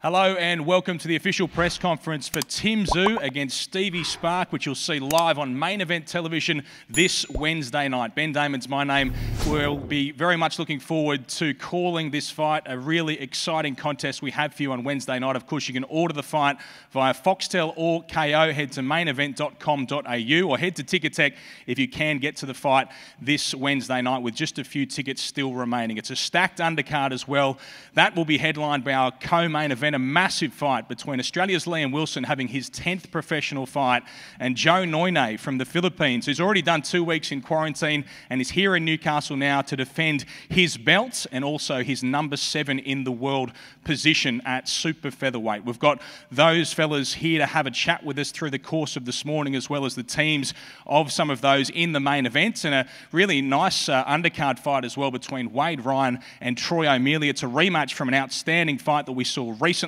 Hello and welcome to the official press conference for Tszyu against Stevie Spark, which you'll see live on main event television this Wednesday night. Ben Damon's my name. We'll be very much looking forward to calling this fight, a really exciting contest we have for you on Wednesday night. Of course, you can order the fight via Foxtel or KO. Head to mainevent.com.au or head to Ticketek if you can get to the fight this Wednesday night with just a few tickets still remaining. It's a stacked undercard as well. That will be headlined by our co-main event, a massive fight between Australia's Liam Wilson having his 10th professional fight and Noynay from the Philippines, who's already done 2 weeks in quarantine and is here in Newcastle now to defend his belt and also his number 7 in the world position at super featherweight. We've got those fellas here to have a chat with us through the course of this morning, as well as the teams of some of those in the main events, and a really nice undercard fight as well between Wade Ryan and Troy O'Meara. It's a rematch from an outstanding fight that we saw recently.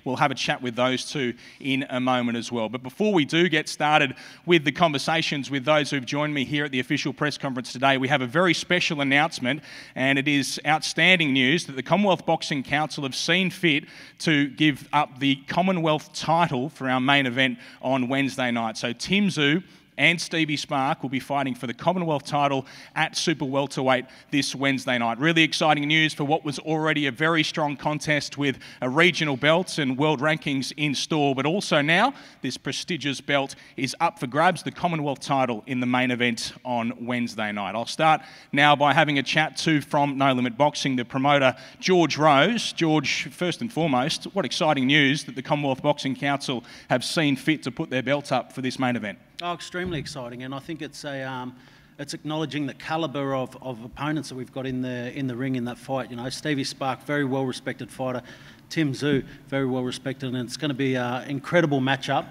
We'll have a chat with those two in a moment as well. But before we do get started with the conversations with those who've joined me here at the official press conference today, we have a very special announcement, and it is outstanding news that the Commonwealth Boxing Council have seen fit to give up the Commonwealth title for our main event on Wednesday night. So Tszyu and Stevie Spark will be fighting for the Commonwealth title at super welterweight this Wednesday night. Really exciting news for what was already a very strong contest with a regional belt and world rankings in store, but also now this prestigious belt is up for grabs, the Commonwealth title in the main event on Wednesday night. I'll start now by having a chat to, from No Limit Boxing, the promoter George Rose. George, first and foremost, what exciting news that the Commonwealth Boxing Council have seen fit to put their belt up for this main event. Oh, extremely exciting, and I think it's acknowledging the calibre of opponents that we've got in the ring in that fight. You know, Stevie Spark, very well respected fighter. Tszyu, very well respected, and it's going to be an incredible matchup.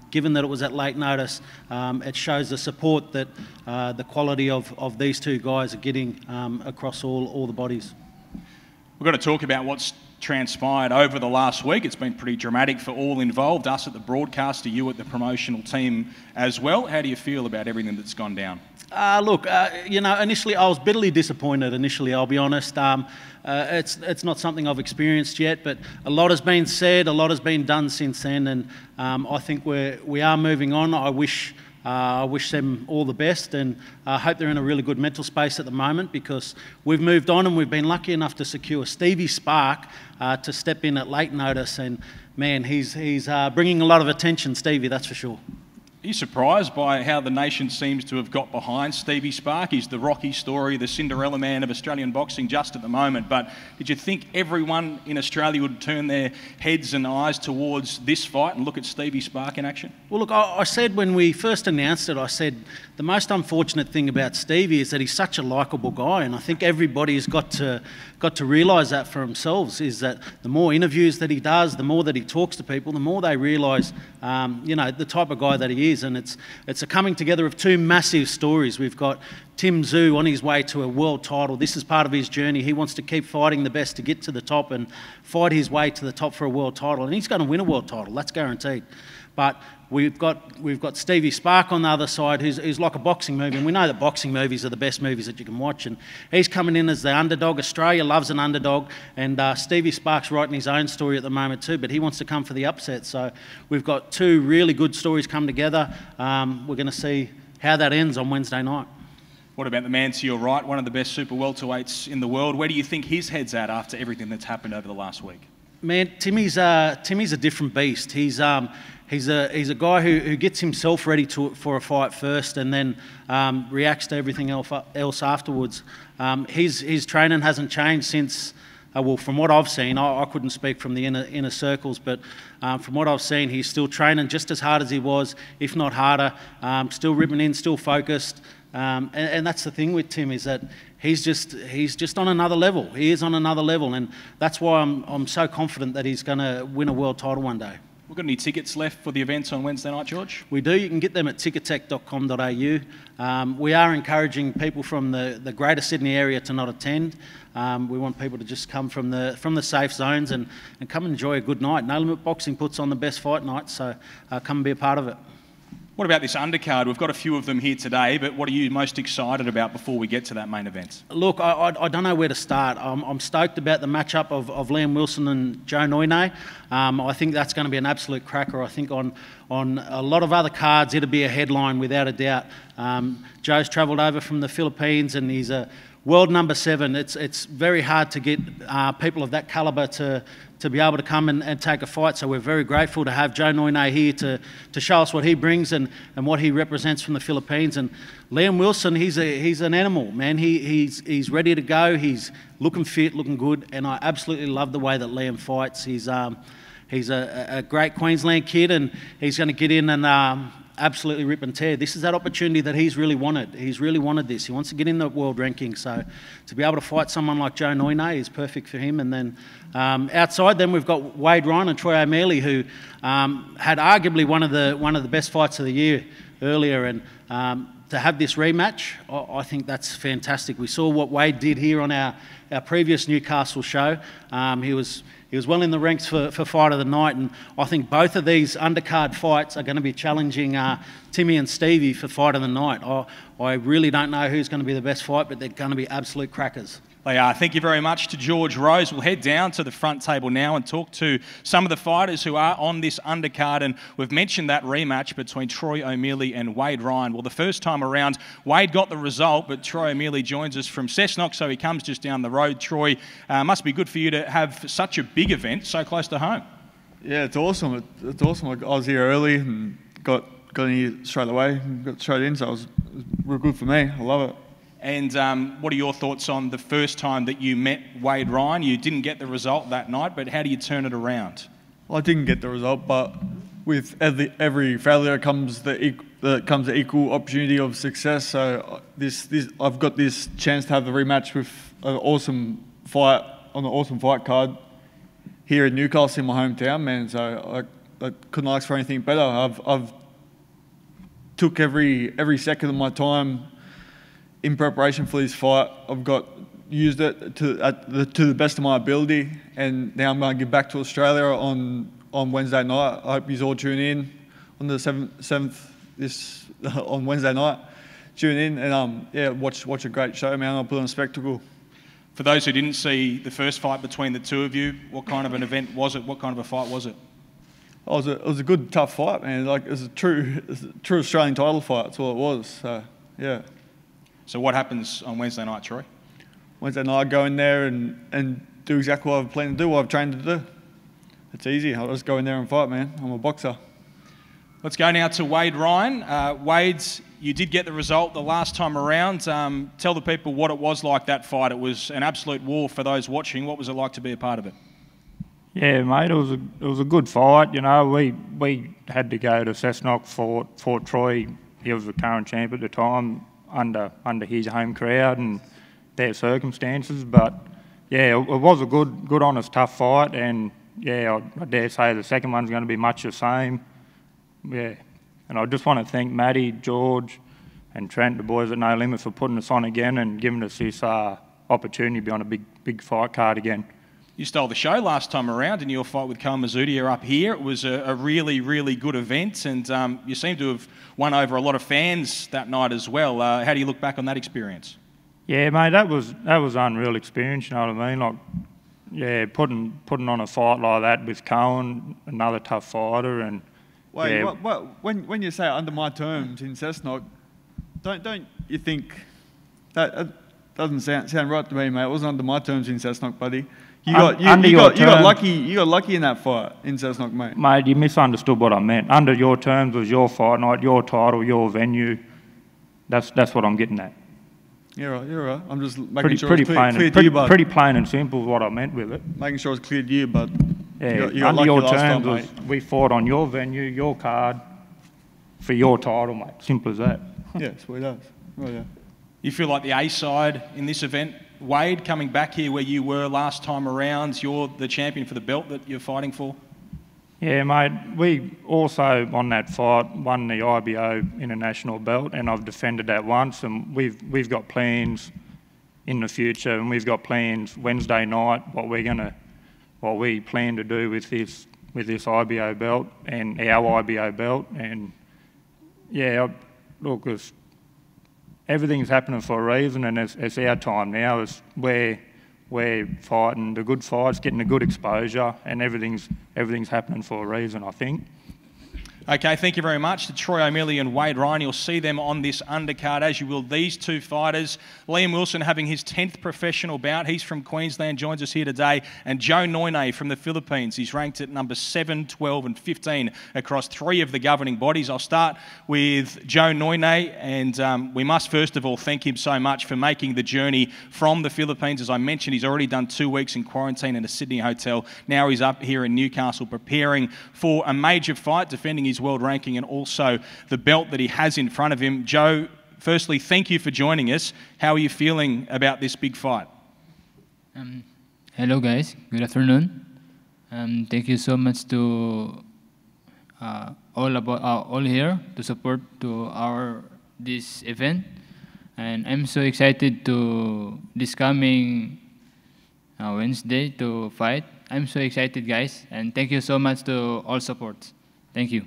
Given that it was at late notice, it shows the support that the quality of these two guys are getting across all the bodies. We've got to talk about what's transpired over the last week. It's been pretty dramatic for all involved, us at the broadcaster, you at the promotional team as well. How do you feel about everything that's gone down? Look, you know, initially I was bitterly disappointed. Initially, I'll be honest. It's not something I've experienced yet, but a lot has been said, a lot has been done since then, and I think we are moving on. I wish them all the best, and I hope they're in a really good mental space at the moment, because we've moved on and we've been lucky enough to secure Stevie Spark to step in at late notice, and man, he's bringing a lot of attention, Stevie, that's for sure. Are you surprised by how the nation seems to have got behind Stevie Spark? He's the Rocky story, the Cinderella Man of Australian boxing just at the moment. But did you think everyone in Australia would turn their heads and eyes towards this fight and look at Stevie Spark in action? Well, look, I said when we first announced it, I said the most unfortunate thing about Stevie is that he's such a likeable guy, and I think everybody's got to realise that for themselves, is that the more interviews that he does, the more that he talks to people, the more they realise, you know, the type of guy that he is. And it's a coming together of two massive stories. We've got Tszyu on his way to a world title. This is part of his journey. He wants to keep fighting the best to get to the top and fight his way to the top for a world title. And he's going to win a world title, that's guaranteed. But we've got Stevie Spark on the other side, who's like a boxing movie, and we know that boxing movies are the best movies that you can watch, and he's coming in as the underdog. Australia loves an underdog, and Stevie Spark's writing his own story at the moment too, but he wants to come for the upset. So we've got two really good stories come together. We're going to see how that ends on Wednesday night. What about the man to your right, one of the best super welterweights in the world? Where do you think his head's at after everything that's happened over the last week? Man, Timmy's a different beast. He's a guy who gets himself ready for a fight first, and then reacts to everything else afterwards. His training hasn't changed since, well, from what I've seen. I couldn't speak from the inner circles, but from what I've seen, he's still training just as hard as he was, if not harder. Still ripping in, still focused. And that's the thing with Tim, is that he's just on another level. He is on another level, and that's why I'm so confident that he's going to win a world title one day. We've got any tickets left for the events on Wednesday night, George? We do. You can get them at ticketek.com.au. We are encouraging people from the Greater Sydney area to not attend. We want people to just come from the safe zones and come and enjoy a good night. No Limit Boxing puts on the best fight night, so come and be a part of it. What about this undercard? We've got a few of them here today, but what are you most excited about before we get to that main event? Look, I don't know where to start. I'm stoked about the matchup of Liam Wilson and Joe Noynay. I think that's going to be an absolute cracker. I think on a lot of other cards, it'll be a headline without a doubt. Joe's travelled over from the Philippines and he's a world number 7. It's very hard to get people of that calibre to be able to come and take a fight. So we're very grateful to have Joe Noynay here to show us what he brings and what he represents from the Philippines. And Liam Wilson, he's an animal, man. He's ready to go. He's looking fit, looking good, and I absolutely love the way that Liam fights. He's a great Queensland kid, and he's going to get in and absolutely rip and tear. This is that opportunity that he's really wanted. He's really wanted this. He wants to get in the world ranking. So to be able to fight someone like Joe Noynay is perfect for him. And then outside, then we've got Wade Ryan and Troy O'Meara, who had arguably one of the best fights of the year earlier. And to have this rematch, I think that's fantastic. We saw what Wade did here on our previous Newcastle show. He was well in the ranks for fight of the night, and I think both of these undercard fights are going to be challenging Tszyu and Stevie for fight of the night. I really don't know who's going to be the best fight, but they're going to be absolute crackers. They are. Thank you very much to George Rose. We'll head down to the front table now and talk to some of the fighters who are on this undercard. And we've mentioned that rematch between Troy O'Meara and Wade Ryan. Well, the first time around, Wade got the result, but Troy O'Meara joins us from Cessnock, so he comes just down the road. Troy, must be good for you to have such a big event so close to home. Yeah, it's awesome. It's awesome. I was here early and got in here straight away, got straight in, so it was real good for me. I love it. And what are your thoughts on the first time that you met Wade Ryan? You didn't get the result that night, but how do you turn it around? Well, I didn't get the result, but with every failure comes the equal opportunity of success. So I've got this chance to have the rematch with an awesome fight on an awesome fight card here in Newcastle, in my hometown, man. So I couldn't ask for anything better. I've took every second of my time in preparation for this fight. I've used it to the best of my ability, and now I'm going to give back to Australia on Wednesday night. I hope you all tune in on the 7th on Wednesday night. Tune in and yeah, watch a great show, man. I'll put on a spectacle. For those who didn't see the first fight between the two of you, what kind of an event was it? What kind of a fight was it? It was a good, tough fight, man. Like, it was a true Australian title fight. That's all it was. So yeah. So what happens on Wednesday night, Troy? Wednesday night, I go in there and do exactly what I've planned to do, what I've trained to do. It's easy. I'll just go in there and fight, man. I'm a boxer. Let's go now to Wade Ryan. Wade, you did get the result the last time around. Tell the people what it was like, that fight. It was an absolute war for those watching. What was it like to be a part of it? Yeah, mate, it was a good fight. You know, we had to go to Cessnock, fought Troy. He was the current champ at the time, under his home crowd and their circumstances. But yeah, it was a good, honest, tough fight. And yeah, I dare say the second one's going to be much the same. Yeah, and I just want to thank Matty, George, and Trent, the boys at No Limit, for putting us on again and giving us this opportunity to be on a big fight card again. You stole the show last time around in your fight with Carl Mazzutia up here. It was a really, really good event, and you seem to have won over a lot of fans that night as well. How do you look back on that experience? Yeah, mate, that was unreal experience. You know what I mean? Like, yeah, putting on a fight like that with Cohen, another tough fighter, and wait, yeah. When you say under my terms in Cessnock, don't you think that doesn't sound right to me, mate? It wasn't under my terms in Cessnock, buddy. You got lucky in that fight in Cessnock, mate. Mate, you misunderstood what I meant. Under your terms was your fight night, your title, your venue. That's what I'm getting at. You're right. I'm just making sure it's clear to you, bud. Pretty plain and simple is what I meant with it. Making sure it's clear to you, bud. Yeah, you got under your last terms time, was mate. we fought on your venue, your card, for your title, mate. Simple as that. Yeah, sweet as. Oh, yeah. You feel like the A side in this event, Wade, coming back here where you were last time around, you're the champion for the belt that you're fighting for? Yeah, mate. We also, on that fight, won the IBO international belt, and I've defended that once, and we've got plans in the future, and we've got plans Wednesday night, what we plan to do with this IBO belt and our IBO belt, and Yeah, look, everything's happening for a reason, and it's our time now. We're fighting the good fights, getting the good exposure, and everything's happening for a reason, I think. Okay, thank you very much to Troy O'Malley and Wade Ryan. You'll see them on this undercard, as you will these two fighters. Liam Wilson having his 10th professional bout. He's from Queensland, joins us here today. And Joe Noynay from the Philippines. He's ranked at number 7, 12 and 15 across 3 of the governing bodies. I'll start with Joe Noynay, and we must first of all thank him so much for making the journey from the Philippines. As I mentioned, he's already done 2 weeks in quarantine in a Sydney hotel. Now he's up here in Newcastle preparing for a major fight, defending his world ranking and also the belt that he has in front of him. Joe, firstly, thank you for joining us. How are you feeling about this big fight? Hello guys, good afternoon. Thank you so much to all here to support to this event, and I'm so excited to this coming Wednesday to fight. I'm so excited, guys, and thank you so much to all support. Thank you.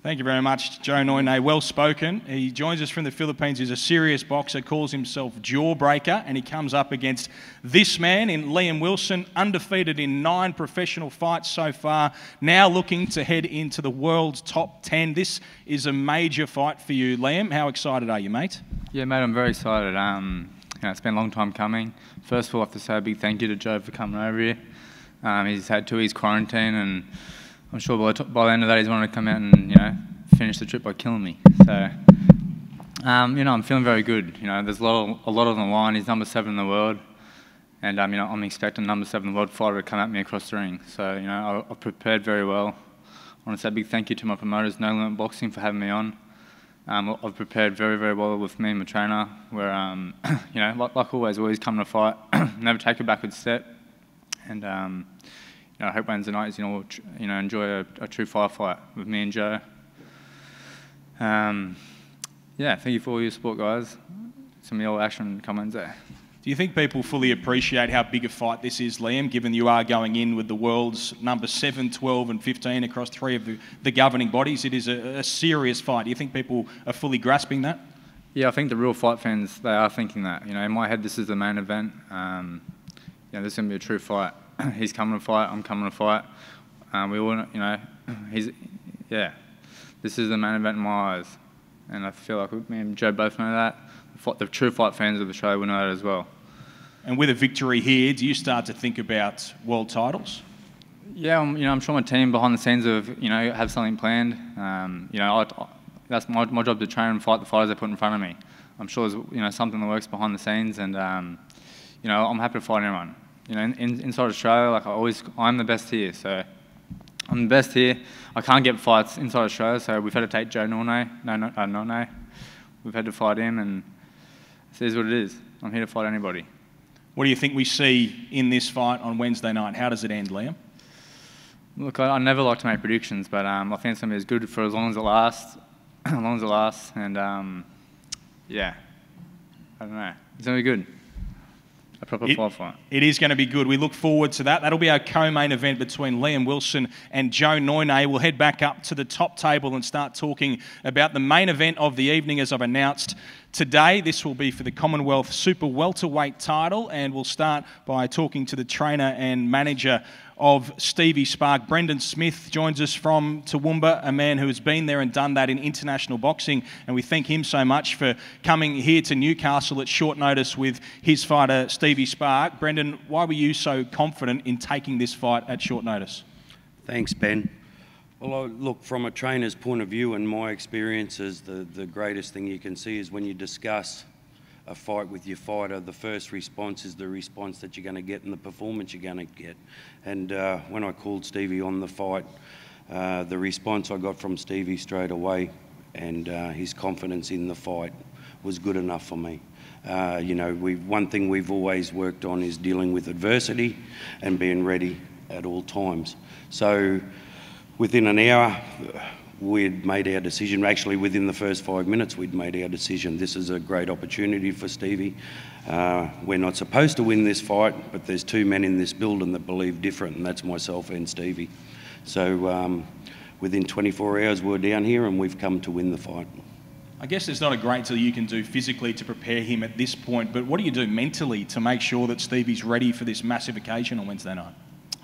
Thank you very much, Joe Noynay. Well spoken. He joins us from the Philippines. He's a serious boxer, calls himself Jawbreaker, and he comes up against this man in Liam Wilson, undefeated in 9 professional fights so far, now looking to head into the world's top 10. This is a major fight for you, Liam. How excited are you, mate? Yeah, mate, I'm very excited. It's been a long time coming. First of all, I have to say a big thank you to Joe for coming over here. He's had 2 weeks quarantine, and I'm sure by the end of that he's wanted to come out and, finish the trip by killing me. So, I'm feeling very good. There's a lot on the line. He's number 7 in the world, and I'm expecting number 7 in the world fighter to come at me across the ring. So, I've prepared very well. I want to say a big thank you to my promoters, No Limit Boxing, for having me on. I've prepared very, very well with me and my trainer. Where, like always come to fight, never take a backward step, and I hope Wednesday night enjoy a true firefight with me and Joe. Thank you for all your support, guys. Some of your action comments there. Do you think people fully appreciate how big a fight this is, Liam, given you are going in with the world's number 7, 12 and 15 across 3 of the governing bodies? It is a serious fight. Do you think people are fully grasping that? Yeah, I think the real fight fans, they are thinking that. In my head, this is the main event. This is going to be a true fight. He's coming to fight, I'm coming to fight. We all, this is the main event in my eyes. And I feel like me and Joe both know that. The true fight fans of the show will know that as well. And with a victory here, do you start to think about world titles? Yeah, I'm sure my team behind the scenes have something planned. That's my job to train and fight the fighters they put in front of me. I'm sure there's something that works behind the scenes, and I'm happy to fight anyone. Inside Australia, I'm the best here. So I'm the best here. I can't get fights inside Australia, so we've had to take Joe Noynay. We've had to fight him, and it is what it is. I'm here to fight anybody. What do you think we see in this fight on Wednesday night? How does it end, Liam? Look, I never like to make predictions, but I think it's going to be as good for as long as it lasts. And I don't know. It's going to be good. A proper fight. It is going to be good. We look forward to that. That'll be our co-main event between Liam Wilson and Joe Noynay. We'll head back up to the top table and start talking about the main event of the evening, as I've announced today. This will be for the Commonwealth Super Welterweight title, and we'll start by talking to the trainer and manager of Stevie Spark. Brendan Smith joins us from Toowoomba, a man who has been there and done that in international boxing, and we thank him so much for coming here to Newcastle at short notice with his fighter Stevie Spark. Brendan, why were you so confident in taking this fight at short notice? Thanks, Ben. Well, look, from a trainer's point of view and my experiences, the greatest thing you can see is when you discuss a fight with your fighter, the first response is the response that you're going to get and the performance you're going to get. And when I called Stevie on the fight, the response I got from Stevie straight away and his confidence in the fight was good enough for me. One thing we've always worked on is dealing with adversity and being ready at all times. So within an hour, we'd made our decision. Actually, within the first 5 minutes, we'd made our decision. This is a great opportunity for Stevie. We're not supposed to win this fight, but there's 2 men in this building that believe different, and that's myself and Stevie. So within 24 hours we're down here and we've come to win the fight. I guess there's not a great deal you can do physically to prepare him at this point, but what do you do mentally to make sure that Stevie's ready for this massive occasion on Wednesday night?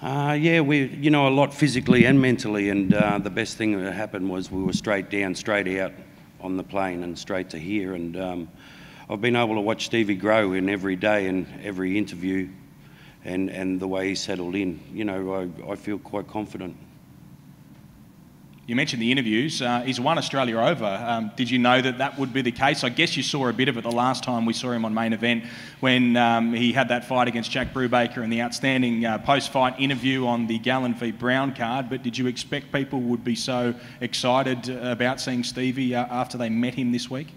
Yeah, a lot physically and mentally, and the best thing that happened was we were straight down, straight out on the plane and straight to here, and I've been able to watch Stevie grow in every day and every interview and the way he settled in. I feel quite confident. You mentioned the interviews. He's won Australia over. Did you know that would be the case? I guess you saw a bit of it the last time we saw him on Main Event when he had that fight against Jack Brubaker and the outstanding post-fight interview on the Gallen v Brown card. But did you expect people would be so excited about seeing Stevie after they met him this week?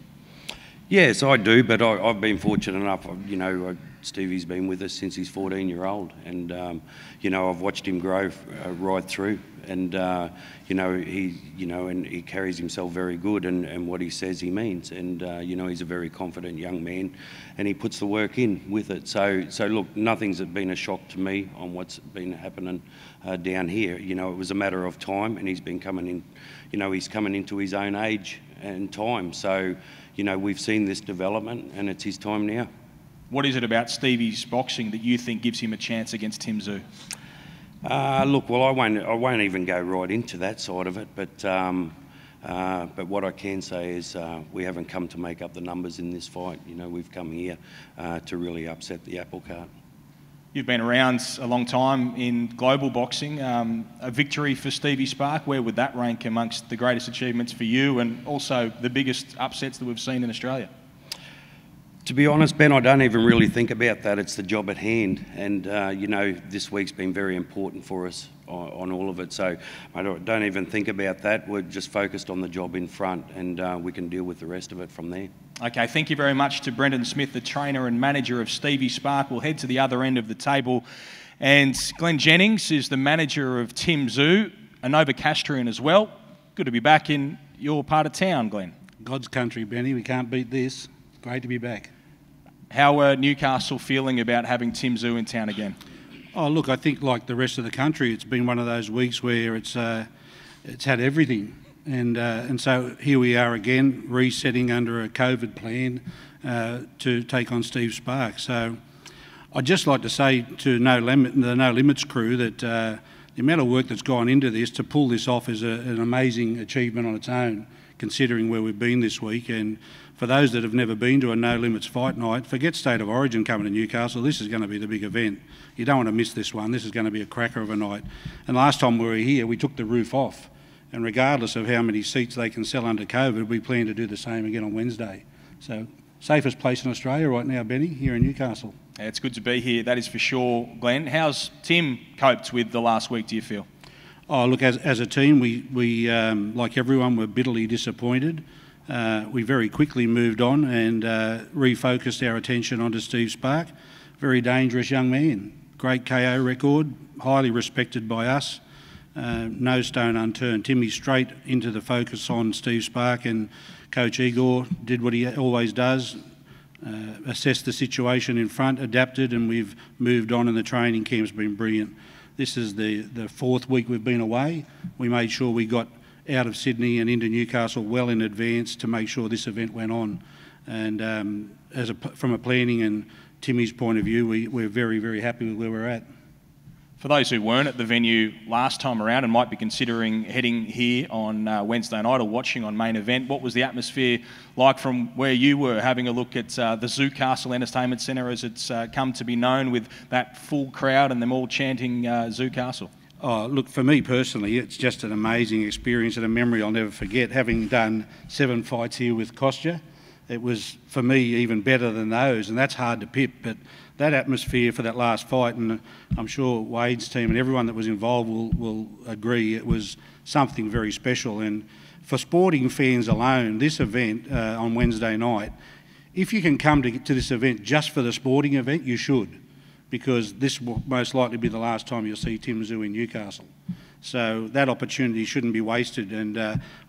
Yes, I do, but I've been fortunate enough, Stevie's been with us since he's 14-year-old, and I've watched him grow right through, and he carries himself very good, and what he says he means, and he's a very confident young man, and he puts the work in with it. So look, nothing's been a shock to me on what's been happening down here. It was a matter of time, and he's been coming in. He's coming into his own age and time. So we've seen this development, and it's his time now. What is it about Stevie's boxing that you think gives him a chance against Tim Tszyu? Look, well, I won't even go right into that side of it, but what I can say is we haven't come to make up the numbers in this fight. We've come here to really upset the apple cart. You've been around a long time in global boxing. A victory for Stevie Spark, where would that rank amongst the greatest achievements for you and also the biggest upsets that we've seen in Australia? To be honest, Ben, I don't even really think about that. It's the job at hand. And, this week's been very important for us on all of it. So I don't even think about that. We're just focused on the job in front, and we can deal with the rest of it from there. Okay, thank you very much to Brendan Smith, the trainer and manager of Stevie Spark. We'll head to the other end of the table. And Glenn Jennings is the manager of Tim Tszyu, a Novocastrian as well. Good to be back in your part of town, Glenn. God's country, Benny. We can't beat this. Great to be back. How are Newcastle feeling about having Tim Tszyu in town again? Oh, look, I think like the rest of the country, it's been one of those weeks where it's had everything. And so here we are again, resetting under a COVID plan to take on Steve Spark. So I'd just like to say to the No Limits crew that the amount of work that's gone into this to pull this off is an amazing achievement on its own, considering where we've been this week. And for those that have never been to a No Limits fight night, forget State of Origin coming to Newcastle. This is going to be the big event. You don't want to miss this one. This is going to be a cracker of a night. And last time we were here, we took the roof off. And regardless of how many seats they can sell under COVID, we plan to do the same again on Wednesday. So, safest place in Australia right now, Benny, here in Newcastle. Yeah, it's good to be here, that is for sure, Glenn. How's Tim coped with the last week, do you feel? Oh, look, as a team, we like everyone, were bitterly disappointed. We very quickly moved on and refocused our attention onto Steve Spark. Very dangerous young man. Great KO record, highly respected by us. No stone unturned. Timmy's straight into the focus on Steve Spark, and Coach Igor did what he always does, assessed the situation in front, adapted, and we've moved on, and the training camp's been brilliant. This is the fourth week we've been away. We made sure we got out of Sydney and into Newcastle well in advance to make sure this event went on. And from a planning and Timmy's point of view, we're very, very happy with where we're at. For those who weren't at the venue last time around and might be considering heading here on Wednesday night or watching on Main Event, what was the atmosphere like from where you were, having a look at the Newcastle Entertainment Centre as it's come to be known, with that full crowd and them all chanting Newcastle? Oh, look, for me personally, it's just an amazing experience and a memory I'll never forget. Having done 7 fights here with Kostya, it was, for me, even better than those, and that's hard to pip, but that atmosphere for that last fight, and I'm sure Wade's team and everyone that was involved will agree, it was something very special. And for sporting fans alone, this event on Wednesday night, if you can come to this event just for the sporting event, you should, because this will most likely be the last time you'll see Tim Tszyu in Newcastle. So that opportunity shouldn't be wasted, and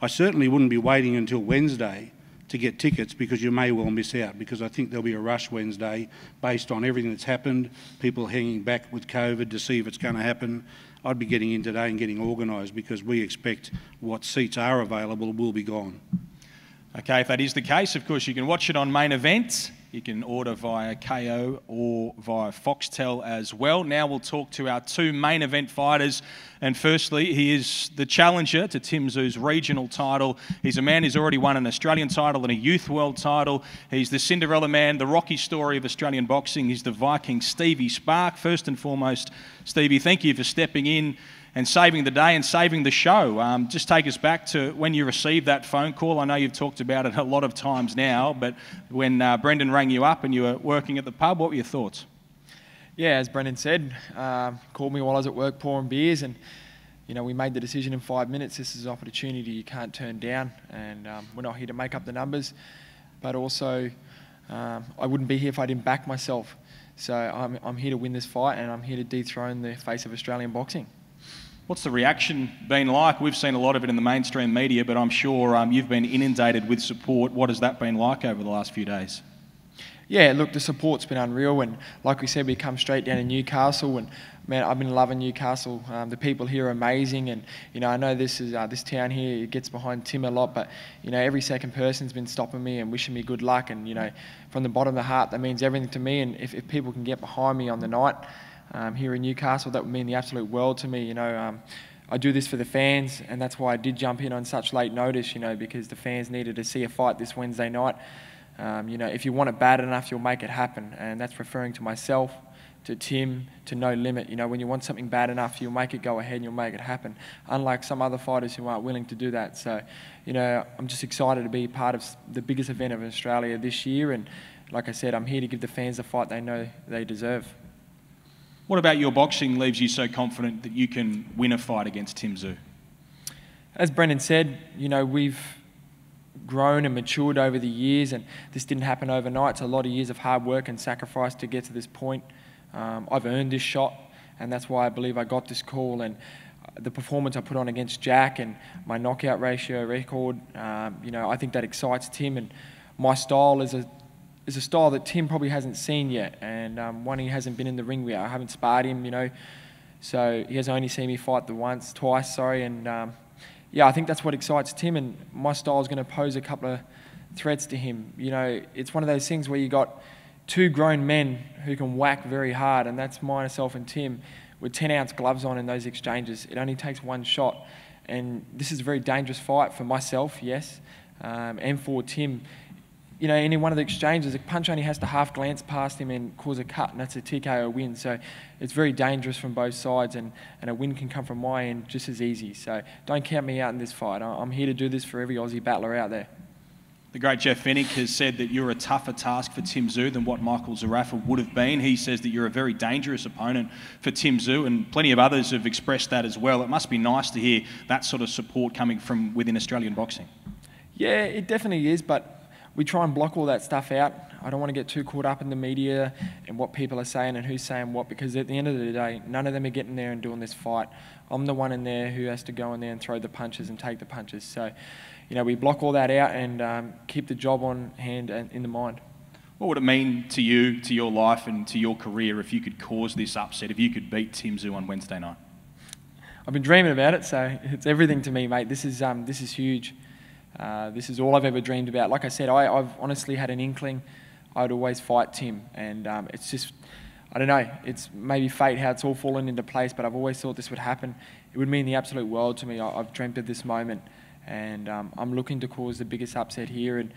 I certainly wouldn't be waiting until Wednesday to get tickets, because you may well miss out, because I think there'll be a rush Wednesday based on everything that's happened, people hanging back with COVID to see if it's going to happen. I'd be getting in today and getting organised, because we expect what seats are available will be gone. Okay, if that is the case, of course, you can watch it on Main Event. You can order via KO or via Foxtel as well. Now we'll talk to our two main event fighters. And firstly, he is the challenger to Tim Tszyu's regional title. He's a man who's already won an Australian title and a youth world title. He's the Cinderella Man, the Rocky story of Australian boxing. He's the Viking Stevie Spar. First and foremost, Stevie, thank you for stepping in and saving the day and saving the show. Just take us back to when you received that phone call. I know you've talked about it a lot of times now, but when Brendan rang you up and you were working at the pub, what were your thoughts? Yeah, as Brendan said, called me while I was at work pouring beers, and you know, we made the decision in 5 minutes. This is an opportunity you can't turn down, and we're not here to make up the numbers, but also I wouldn't be here if I didn't back myself. So I'm here to win this fight, and I'm here to dethrone the face of Australian boxing. What's the reaction been like? We've seen a lot of it in the mainstream media, but I'm sure you've been inundated with support. What has that been like over the last few days? Yeah, look, the support's been unreal, and like we said, we come straight down to Newcastle, and man, I've been loving Newcastle. The people here are amazing, and you know, I know this is this town here, it gets behind Tim a lot, but you know, every second person's been stopping me and wishing me good luck, and you know, from the bottom of the heart, that means everything to me. And if people can get behind me on the night here in Newcastle, that would mean the absolute world to me. You know, I do this for the fans, and that's why I did jump in on such late notice, you know, because the fans needed to see a fight this Wednesday night. You know, if you want it bad enough, you'll make it happen, and that's referring to myself, to Tim, to No Limit. You know, when you want something bad enough, you'll make it go ahead and you'll make it happen, unlike some other fighters who aren't willing to do that. So, you know, I'm just excited to be part of the biggest event of Australia this year, and like I said, I'm here to give the fans the fight they know they deserve. What about your boxing leaves you so confident that you can win a fight against Tim Tszyu? As Brendan said, you know, we've grown and matured over the years, and this didn't happen overnight. It's a lot of years of hard work and sacrifice to get to this point. I've earned this shot, and that's why I believe I got this call. And the performance I put on against Jack and my knockout ratio record, you know, I think that excites Tim, and my style is a style that Tim probably hasn't seen yet, and one he hasn't been in the ring with. I haven't sparred him, you know, so he has only seen me fight twice, and yeah, I think that's what excites Tim, and my style is going to pose a couple of threats to him. You know, it's one of those things where you got two grown men who can whack very hard, and that's myself and Tim with 10-ounce gloves on in those exchanges. It only takes one shot, and this is a very dangerous fight for myself, yes, and for Tim. You know, in one of the exchanges, a punch only has to half glance past him and cause a cut, and that's a TKO win. So it's very dangerous from both sides, and a win can come from my end just as easy. So don't count me out in this fight. I'm here to do this for every Aussie battler out there. The great Jeff Fennick has said that you're a tougher task for Tim Tszyu than what Michael Zerafa would have been. He says that you're a very dangerous opponent for Tim Tszyu, and plenty of others have expressed that as well. It must be nice to hear that sort of support coming from within Australian boxing. Yeah, it definitely is, but we try and block all that stuff out. I don't want to get too caught up in the media and what people are saying and who's saying what, because at the end of the day, none of them are getting there and doing this fight. I'm the one in there who has to go in there and throw the punches and take the punches. So, you know, we block all that out and keep the job on hand and in the mind. What would it mean to you, to your life and to your career if you could cause this upset, if you could beat Tim Tszyu on Wednesday night? I've been dreaming about it, so it's everything to me, mate. This is huge. This is all I've ever dreamed about. Like I said, I've honestly had an inkling I'd always fight Tim, and it's just, I don't know, it's maybe fate how it's all fallen into place, but I've always thought this would happen. It would mean the absolute world to me. I've dreamt of this moment, and I'm looking to cause the biggest upset here, and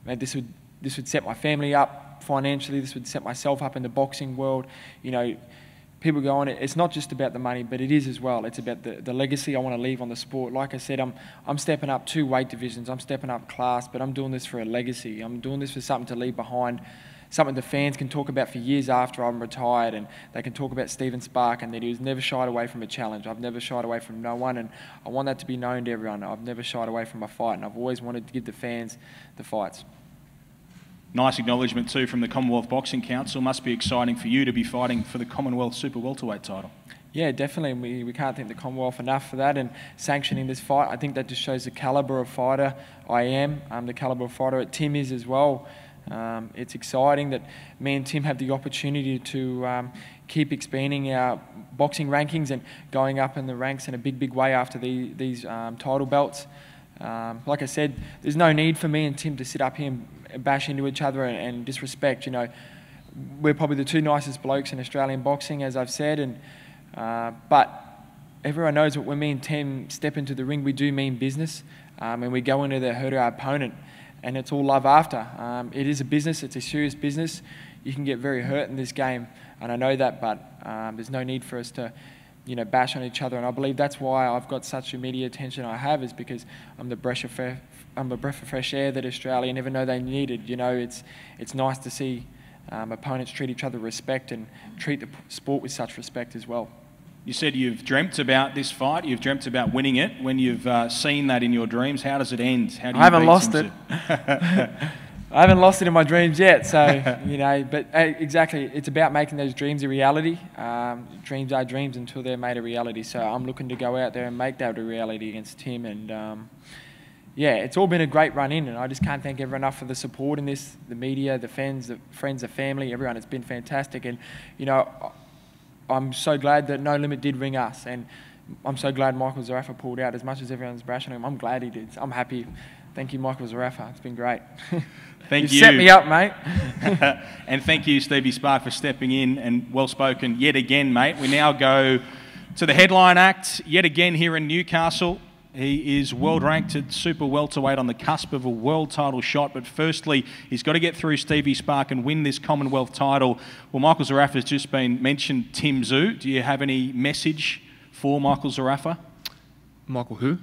man, this would set my family up financially. This would set myself up in the boxing world. You know, people go on, it's not just about the money, but it is as well. It's about the legacy I want to leave on the sport. Like I said, I'm stepping up 2 weight divisions. I'm stepping up class, but I'm doing this for a legacy. I'm doing this for something to leave behind, something the fans can talk about for years after I'm retired, and they can talk about Steve and Spark and that he was never shied away from a challenge. I've never shied away from no one, and I want that to be known to everyone. I've never shied away from a fight, and I've always wanted to give the fans the fights. Nice acknowledgement too from the Commonwealth Boxing Council. Must be exciting for you to be fighting for the Commonwealth Super Welterweight title. Yeah, definitely. We can't thank the Commonwealth enough for that, and sanctioning this fight. I think that just shows the calibre of fighter I am, the calibre of fighter that Tim is as well. It's exciting that me and Tim have the opportunity to keep expanding our boxing rankings and going up in the ranks in a big way after these title belts. Like I said, there's no need for me and Tim to sit up here and bash into each other and disrespect. You know, we're probably the two nicest blokes in Australian boxing, as I've said, and but everyone knows that when me and Tim step into the ring, we do mean business, and we go into the hurt of our opponent, and it's all love after. It is a business, it's a serious business. You can get very hurt in this game, and I know that, but there's no need for us to, you know, bash on each other. And I believe that's why I've got such a media attention I have, is because I'm the breath of fresh air that Australia never know they needed. You know, it's nice to see opponents treat each other with respect and treat the sport with such respect as well. You said you've dreamt about this fight, you've dreamt about winning it. When you've seen that in your dreams, how does it end? How do you I haven't lost it. I haven't lost it in my dreams yet, so, you know, but exactly, it's about making those dreams a reality. Dreams are dreams until they're made a reality, so I'm looking to go out there and make that a reality against Tim, and yeah, it's all been a great run in, and I just can't thank everyone enough for the support in this, the media, the fans, the friends, the family, everyone. It's been fantastic, and, you know, I'm so glad that No Limit did ring us, and I'm so glad Michael Zerafa pulled out. As much as everyone's bashing him, I'm glad he did. I'm happy. Thank you, Michael Zerafa. It's been great. Thank you. Set me up, mate. And thank you, Stevie Spar, for stepping in, and well spoken yet again, mate. We now go to the headline act yet again here in Newcastle. He is world ranked at super welterweight on the cusp of a world title shot, but firstly, he's got to get through Stevie Spark and win this Commonwealth title. Well, Michael Zerafa has just been mentioned. Tim Tszyu, do you have any message for Michael Zerafa? Michael who?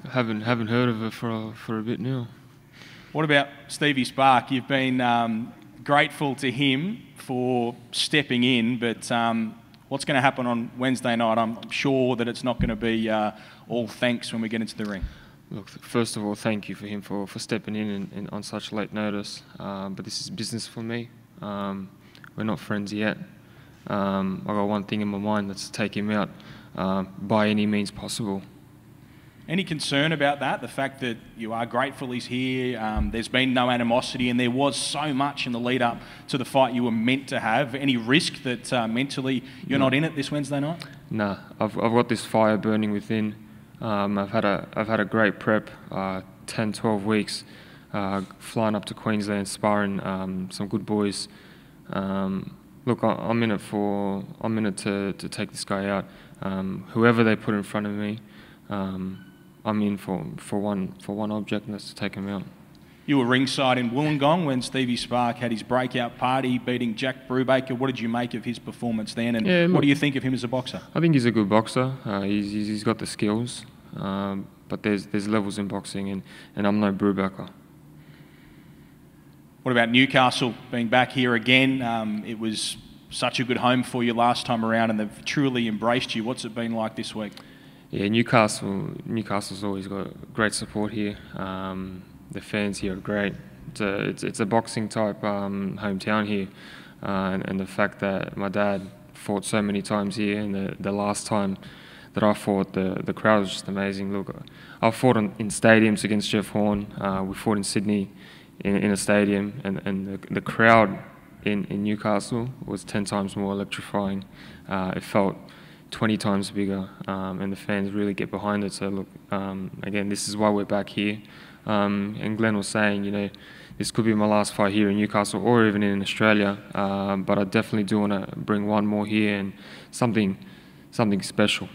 Haven't heard of it for a bit now. What about Stevie Spark? You've been grateful to him for stepping in, but what's going to happen on Wednesday night? I'm sure that it's not going to be all thanks when we get into the ring. Look, first of all, thank you for him for stepping in on such late notice. But this is business for me. We're not friends yet. I've got one thing in my mind, that's to take him out by any means possible. Any concern about that? The fact that you are grateful he's here, there's been no animosity, and there was so much in the lead up to the fight you were meant to have. Any risk that mentally you're not in it this Wednesday night? Nah, I've got this fire burning within. I've had a great prep, 10, 12 weeks, flying up to Queensland, sparring some good boys. Look, I'm in it to take this guy out. Whoever they put in front of me, I'm in for one object, and that's to take him out. You were ringside in Wollongong when Stevie Spark had his breakout party, beating Jack Brubaker. What did you make of his performance then, and yeah, what do you think of him as a boxer? I think he's a good boxer. He's got the skills, but there's levels in boxing, and I'm no Brubaker. What about Newcastle being back here again? It was such a good home for you last time around, and they've truly embraced you. What's it been like this week? Yeah, Newcastle's always got great support here. The fans here are great. It's a boxing type hometown here, and the fact that my dad fought so many times here, and the last time that I fought, the crowd was just amazing. Look, I fought in stadiums against Jeff Horn. We fought in Sydney in a stadium, and the crowd in Newcastle was 10 times more electrifying. It felt 20 times bigger, and the fans really get behind it. So look, again, this is why we're back here. And Glenn was saying, you know, this could be my last fight here in Newcastle or even in Australia, but I definitely do want to bring one more here, and something special.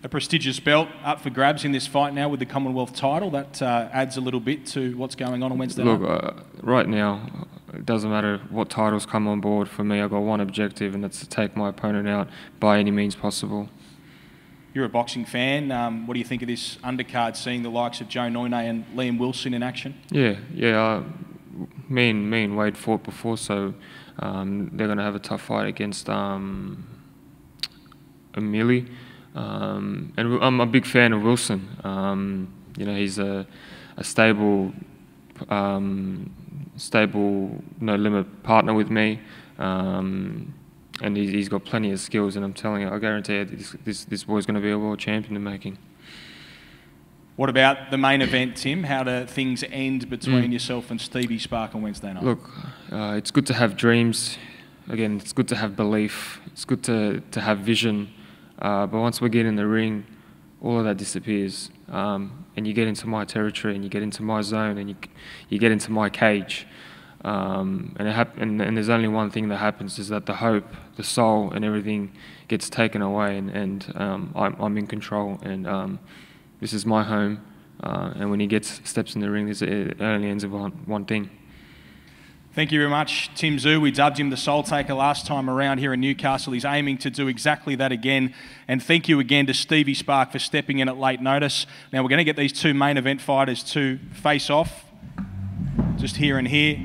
A prestigious belt up for grabs in this fight now with the Commonwealth title. That adds a little bit to what's going on Wednesday night. Look, right now, it doesn't matter what titles come on board. For me, I've got one objective, and that's to take my opponent out by any means possible. You're a boxing fan. What do you think of this undercard, seeing the likes of Joe Noynay and Liam Wilson in action? Yeah. Me and Wade fought before, so they're going to have a tough fight against Emili. And I'm a big fan of Wilson. You know, he's a stable, no limit partner with me, and he's got plenty of skills. And I'm telling you, I guarantee you, this boy's going to be a world champion in the making. What about the main event, Tim? How do things end between yourself and Stevie Spark on Wednesday night? Look, it's good to have dreams. again, it's good to have belief. It's good to have vision. But once we get in the ring, all of that disappears. And you get into my territory, and you get into my zone, and you get into my cage. And there's only one thing that happens, is that the hope, the soul, and everything gets taken away, and I'm in control, and this is my home. And when he steps in the ring, it only ends with one thing. Thank you very much, Tim Tszyu. We dubbed him the Soul Taker last time around here in Newcastle. He's aiming to do exactly that again. And thank you again to Stevie Spark for stepping in at late notice. Now we're going to get these two main event fighters to face off, just here and here.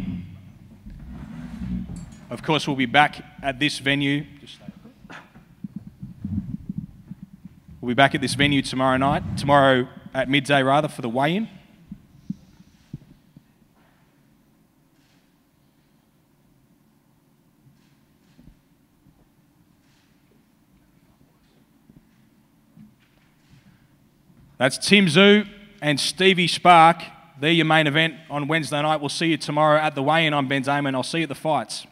Of course, we'll be back at this venue. We'll be back at this venue tomorrow at midday rather, for the weigh-in. That's Tim Tszyu and Stevie Spark. They're your main event on Wednesday night. We'll see you tomorrow at the weigh-in. I'm Ben Damon. I'll see you at the fights.